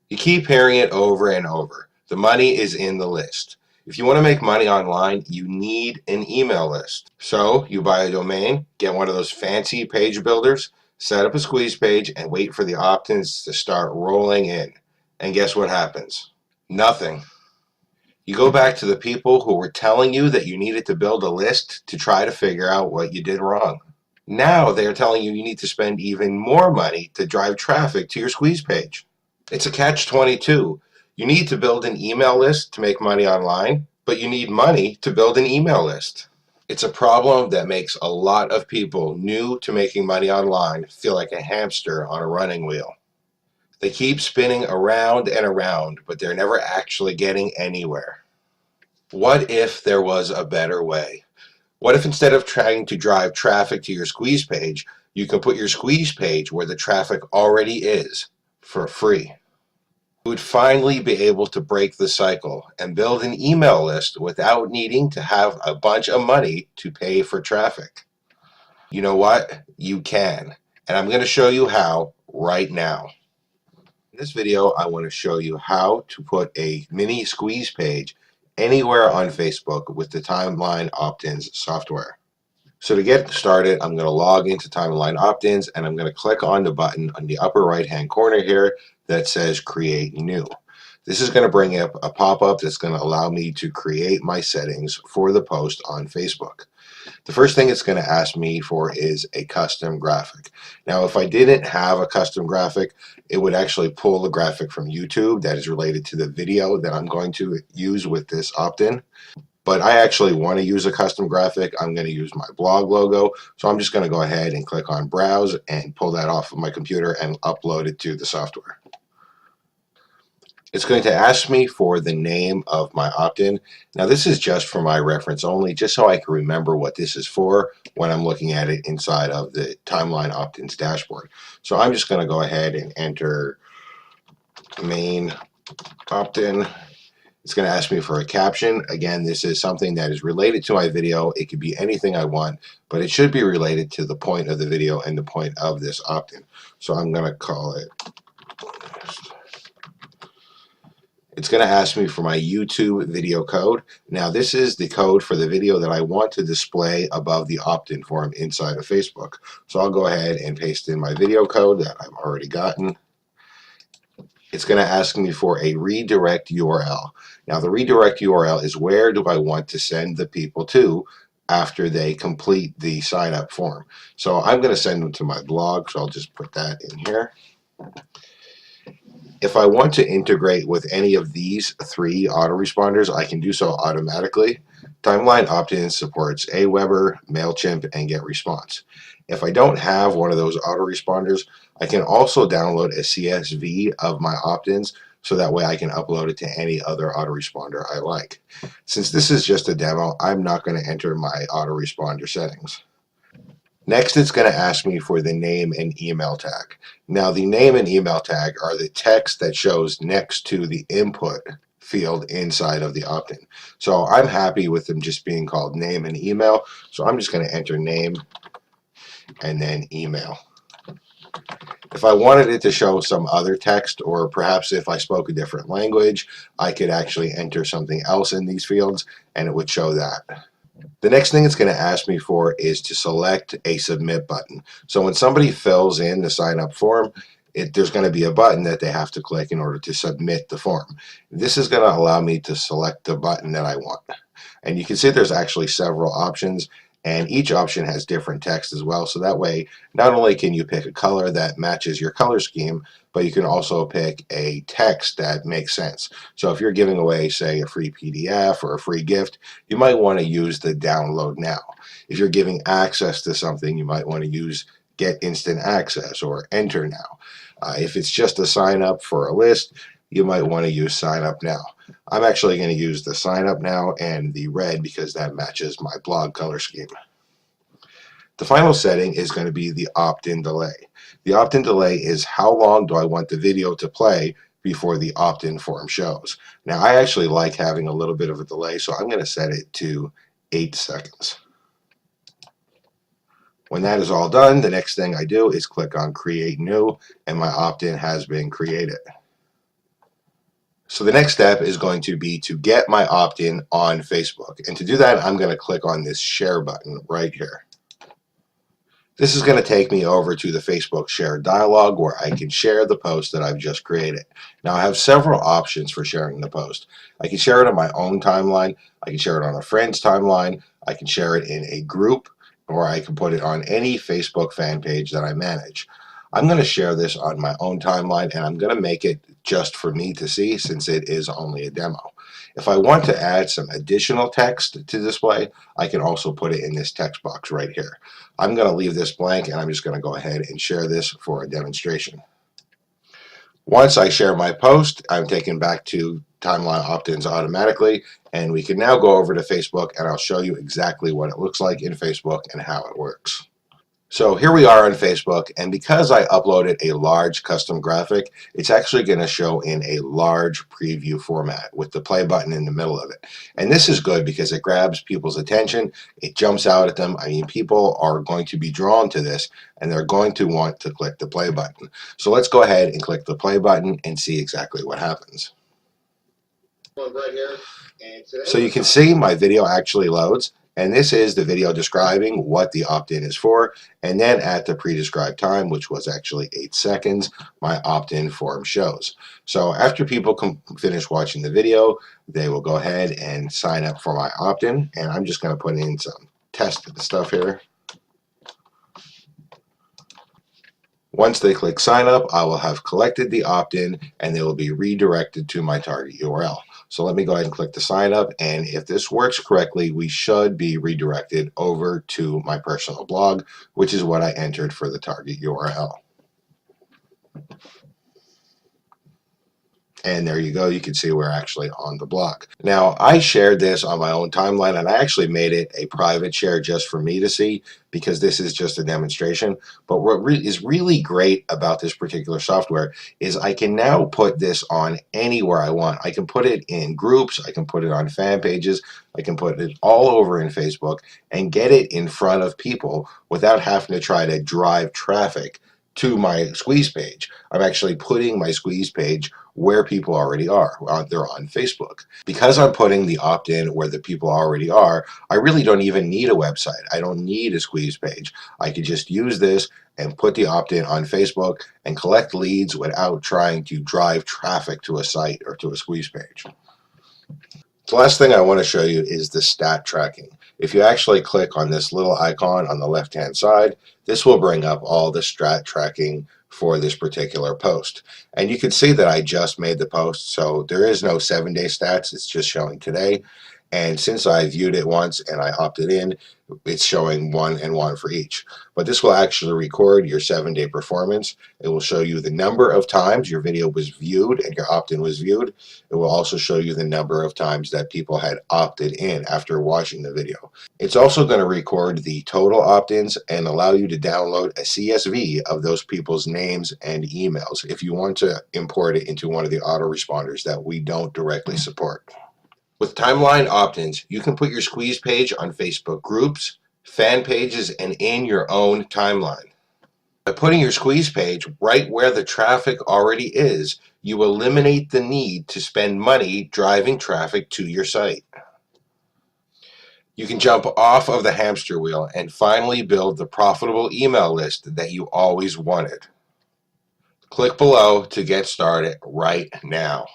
You keep hearing it over and over. The money is in the list. If you want to make money online, you need an email list. So you buy a domain, get one of those fancy page builders, set up a squeeze page, and wait for the opt-ins to start rolling in. And guess what happens? Nothing. You go back to the people who were telling you that you needed to build a list to try to figure out what you did wrong. Now they're telling you you need to spend even more money to drive traffic to your squeeze page. It's a catch-22. You need to build an email list to make money online, but you need money to build an email list. It's a problem that makes a lot of people new to making money online feel like a hamster on a running wheel. They keep spinning around and around, but they're never actually getting anywhere. What if there was a better way? What if instead of trying to drive traffic to your squeeze page, you can put your squeeze page where the traffic already is for free? You would finally be able to break the cycle and build an email list without needing to have a bunch of money to pay for traffic. You know what? You can. And I'm going to show you how right now. In this video, I want to show you how to put a mini squeeze page anywhere on Facebook with the Timeline Optins software. So to get started, I'm going to log into Timeline Optins and I'm going to click on the button on the upper right hand corner here that says Create New. This is going to bring up a pop-up that's going to allow me to create my settings for the post on Facebook. The first thing it's going to ask me for is a custom graphic. Now, if I didn't have a custom graphic, it would actually pull the graphic from YouTube that is related to the video that I'm going to use with this opt-in. But I actually want to use a custom graphic. I'm going to use my blog logo. So I'm just going to go ahead and click on Browse and pull that off of my computer and upload it to the software. It's going to ask me for the name of my opt-in. Now this is just for my reference only, just so I can remember what this is for when I'm looking at it inside of the Timeline Optins dashboard. So I'm just going to go ahead and enter main opt-in. It's going to ask me for a caption. Again, this is something that is related to my video. It could be anything I want, but it should be related to the point of the video and the point of this opt-in. So I'm going to call it. It's going to ask me for my YouTube video code. Now this is the code for the video that I want to display above the opt-in form inside of Facebook. So I'll go ahead and paste in my video code that I've already gotten. It's going to ask me for a redirect URL. Now the redirect URL is where do I want to send the people to after they complete the sign up form. So I'm going to send them to my blog, so I'll just put that in here. If I want to integrate with any of these three autoresponders, I can do so automatically. Timeline Optins supports Aweber, MailChimp, and GetResponse. If I don't have one of those autoresponders, I can also download a CSV of my opt-ins so that way I can upload it to any other autoresponder I like. Since this is just a demo, I'm not going to enter my autoresponder settings. Next, it's going to ask me for the name and email tag. Now, the name and email tag are the text that shows next to the input field inside of the opt-in. So I'm happy with them just being called name and email. So I'm just going to enter name and then email. If I wanted it to show some other text, or perhaps if I spoke a different language, I could actually enter something else in these fields and it would show that. The next thing it's going to ask me for is to select a submit button. So when somebody fills in the sign up form, there's going to be a button that they have to click in order to submit the form. This is going to allow me to select the button that I want. And you can see there's actually several options, and each option has different text as well. So that way, not only can you pick a color that matches your color scheme, but you can also pick a text that makes sense. So if you're giving away, say, a free PDF or a free gift, you might want to use the download now. If you're giving access to something, you might want to use get instant access or enter now. If it's just a sign up for a list, you might want to use sign up now. I'm actually going to use the sign up now and the red because that matches my blog color scheme. The final setting is going to be the opt-in delay. The opt-in delay is how long do I want the video to play before the opt-in form shows. Now I actually like having a little bit of a delay, so I'm going to set it to 8 seconds. When that is all done, the next thing I do is click on Create New, and my opt-in has been created. So the next step is going to be to get my opt-in on Facebook. And to do that, I'm going to click on this share button right here. This is going to take me over to the Facebook share dialog where I can share the post that I've just created. Now I have several options for sharing the post. I can share it on my own timeline, I can share it on a friend's timeline, I can share it in a group, or I can put it on any Facebook fan page that I manage. I'm going to share this on my own timeline, and I'm going to make it just for me to see since it is only a demo. If I want to add some additional text to display, I can also put it in this text box right here. I'm going to leave this blank, and I'm just going to go ahead and share this for a demonstration. Once I share my post, I'm taken back to Timeline Optins automatically, and we can now go over to Facebook, and I'll show you exactly what it looks like in Facebook and how it works. So here we are on Facebook, and because I uploaded a large custom graphic, it's actually going to show in a large preview format with the play button in the middle of it. And this is good because it grabs people's attention, it jumps out at them. I mean, people are going to be drawn to this, and they're going to want to click the play button. So let's go ahead and click the play button and see exactly what happens. Right here. So you can see my video actually loads. And this is the video describing what the opt-in is for. And then at the pre-described time, which was actually 8 seconds, my opt-in form shows. So after people finish watching the video, they will go ahead and sign up for my opt-in. And I'm just going to put in some test stuff here. Once they click sign up, I will have collected the opt-in and they will be redirected to my target URL. So let me go ahead and click the sign up, and if this works correctly, we should be redirected over to my personal blog, which is what I entered for the target URL. And there you go, you can see we're actually on the blog. Now, I shared this on my own timeline, and I actually made it a private share just for me to see because this is just a demonstration. But what is really great about this particular software is I can now put this on anywhere I want. I can put it in groups, I can put it on fan pages, I can put it all over in Facebook and get it in front of people without having to try to drive traffic to my squeeze page. I'm actually putting my squeeze page where people already are. They're on Facebook. Because I'm putting the opt-in where the people already are, I really don't even need a website. I don't need a squeeze page. I could just use this and put the opt-in on Facebook and collect leads without trying to drive traffic to a site or to a squeeze page. The last thing I want to show you is the stat tracking. If you actually click on this little icon on the left-hand side, this will bring up all the stat tracking for this particular post. And you can see that I just made the post, so there is no 7-day stats, it's just showing today. And since I viewed it once and I opted in, it's showing 1 and 1 for each. But this will actually record your 7-day performance. It will show you the number of times your video was viewed and your opt-in was viewed. It will also show you the number of times that people had opted in after watching the video. It's also going to record the total opt-ins and allow you to download a CSV of those people's names and emails if you want to import it into one of the autoresponders that we don't directly support. With Timeline Optins, you can put your squeeze page on Facebook groups, fan pages, and in your own timeline. By putting your squeeze page right where the traffic already is, you eliminate the need to spend money driving traffic to your site. You can jump off of the hamster wheel and finally build the profitable email list that you always wanted. Click below to get started right now.